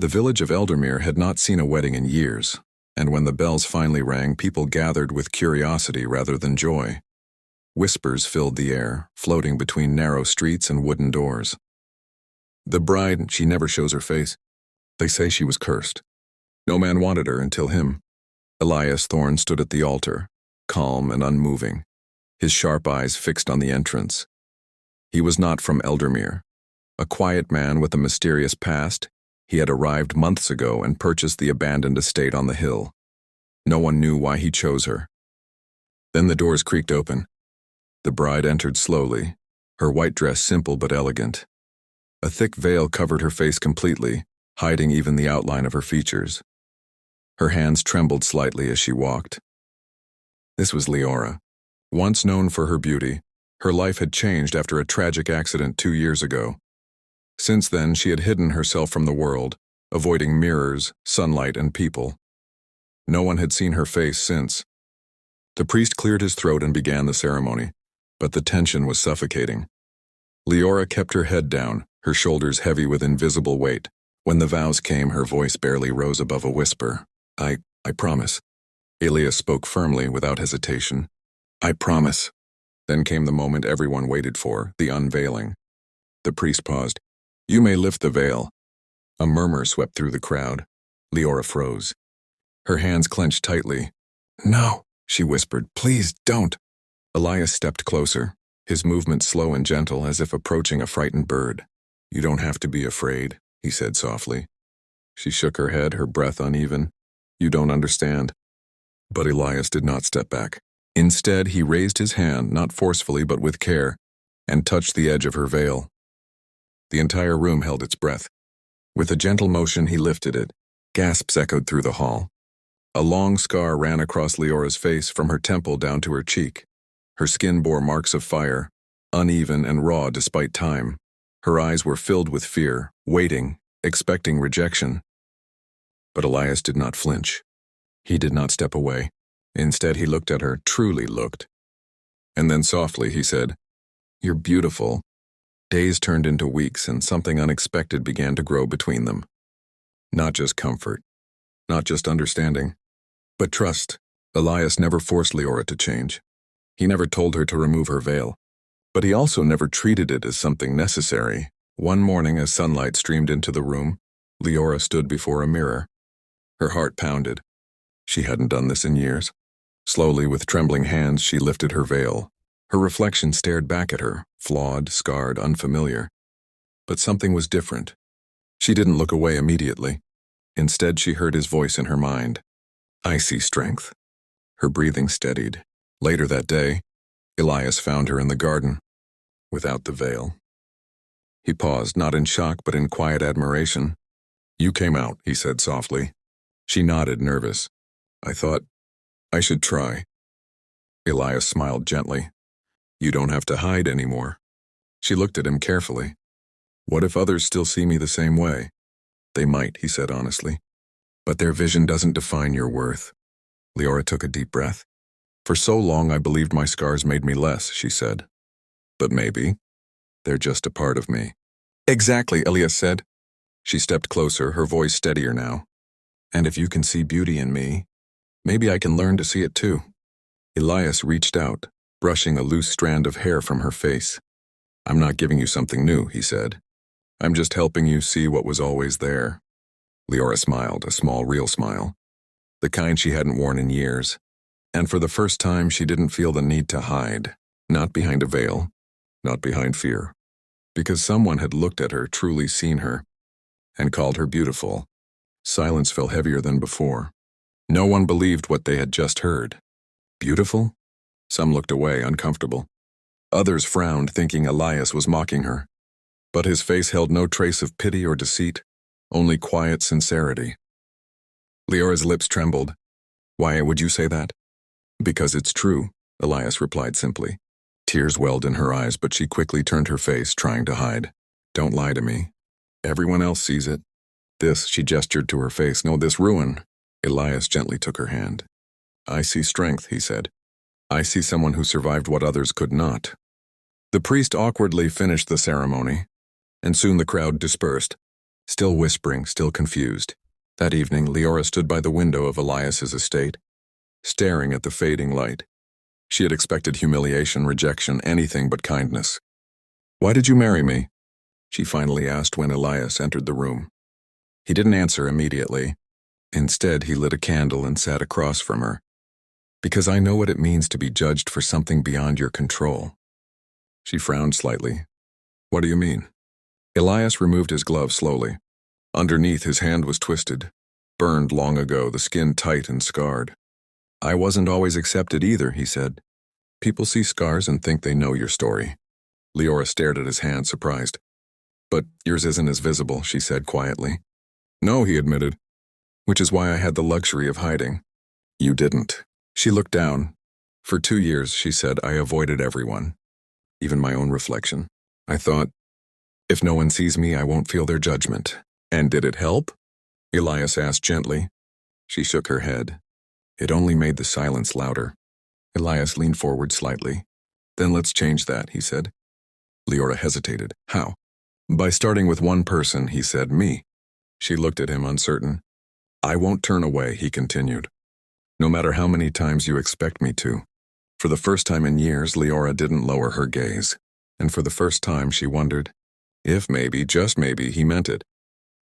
The village of Eldermere had not seen a wedding in years, and when the bells finally rang, people gathered with curiosity rather than joy. Whispers filled the air, floating between narrow streets and wooden doors. The bride, she never shows her face. They say she was cursed. No man wanted her until him. Elias Thorne stood at the altar, calm and unmoving, his sharp eyes fixed on the entrance. He was not from Eldermere. A quiet man with a mysterious past, he had arrived months ago and purchased the abandoned estate on the hill. No one knew why he chose her. Then the doors creaked open. The bride entered slowly, her white dress simple but elegant. A thick veil covered her face completely, hiding even the outline of her features. Her hands trembled slightly as she walked. This was Leora. Once known for her beauty, her life had changed after a tragic accident 2 years ago. Since then, she had hidden herself from the world, avoiding mirrors, sunlight, and people. No one had seen her face since. The priest cleared his throat and began the ceremony, but the tension was suffocating. Leora kept her head down, her shoulders heavy with invisible weight. When the vows came, her voice barely rose above a whisper. I promise. Elias spoke firmly, without hesitation. I promise. Then came the moment everyone waited for, the unveiling. The priest paused. You may lift the veil. A murmur swept through the crowd. Leora froze. Her hands clenched tightly. No, she whispered. Please don't. Elias stepped closer, his movement slow and gentle as if approaching a frightened bird. You don't have to be afraid, he said softly. She shook her head, her breath uneven. You don't understand. But Elias did not step back. Instead, he raised his hand, not forcefully but with care, and touched the edge of her veil. The entire room held its breath. With a gentle motion, he lifted it. Gasps echoed through the hall. A long scar ran across Leora's face from her temple down to her cheek. Her skin bore marks of fire, uneven and raw despite time. Her eyes were filled with fear, waiting, expecting rejection. But Elias did not flinch. He did not step away. Instead, he looked at her, truly looked. And then softly he said, You're beautiful. Days turned into weeks, and something unexpected began to grow between them. Not just comfort, not just understanding, but trust. Elias never forced Leora to change. He never told her to remove her veil. But he also never treated it as something necessary. One morning, as sunlight streamed into the room, Leora stood before a mirror. Her heart pounded. She hadn't done this in years. Slowly, with trembling hands, she lifted her veil. Her reflection stared back at her, flawed, scarred, unfamiliar. But something was different. She didn't look away immediately. Instead, she heard his voice in her mind. I see strength. Her breathing steadied. Later that day, Elias found her in the garden, without the veil. He paused, not in shock but in quiet admiration. You came out, he said softly. She nodded, nervous. I thought, I should try. Elias smiled gently. You don't have to hide anymore. She looked at him carefully. What if others still see me the same way? They might, he said honestly. But their vision doesn't define your worth. Leora took a deep breath. For so long I believed my scars made me less, she said. But maybe they're just a part of me. Exactly, Elias said. She stepped closer, her voice steadier now. And if you can see beauty in me, maybe I can learn to see it too. Elias reached out, brushing a loose strand of hair from her face. I'm not giving you something new, he said. I'm just helping you see what was always there. Leora smiled, a small, real smile. The kind she hadn't worn in years. And for the first time, she didn't feel the need to hide. Not behind a veil, not behind fear. Because someone had looked at her, truly seen her, and called her beautiful. Silence fell heavier than before. No one believed what they had just heard. Beautiful? Some looked away, uncomfortable. Others frowned, thinking Elias was mocking her. But his face held no trace of pity or deceit, only quiet sincerity. Leora's lips trembled. Why would you say that? Because it's true, Elias replied simply. Tears welled in her eyes, but she quickly turned her face, trying to hide. Don't lie to me. Everyone else sees it. This, she gestured to her face, no, this ruin. Elias gently took her hand. I see strength, he said. I see someone who survived what others could not. The priest awkwardly finished the ceremony, and soon the crowd dispersed. Still whispering, still confused. That evening, Leora stood by the window of Elias's estate, staring at the fading light. She had expected humiliation, rejection, anything but kindness. "Why did you marry me?" she finally asked when Elias entered the room. He didn't answer immediately. Instead, he lit a candle and sat across from her. "Because I know what it means to be judged for something beyond your control." She frowned slightly. "What do you mean?" Elias removed his glove slowly. Underneath, his hand was twisted, burned long ago, the skin tight and scarred. "I wasn't always accepted either," he said. "People see scars and think they know your story." Leora stared at his hand, surprised. "But yours isn't as visible," she said quietly. "No," he admitted, "which is why I had the luxury of hiding." "You didn't." She looked down. "For 2 years," she said, "I avoided everyone, even my own reflection. I thought, if no one sees me, I won't feel their judgment." "And did it help?" Elias asked gently. She shook her head. It only made the silence louder. Elias leaned forward slightly. "Then let's change that," he said. Leora hesitated. "How?" "By starting with one person," he said, "me." She looked at him, uncertain. "I won't turn away," he continued, "no matter how many times you expect me to." For the first time in years, Leora didn't lower her gaze. And for the first time, she wondered if maybe, just maybe, he meant it.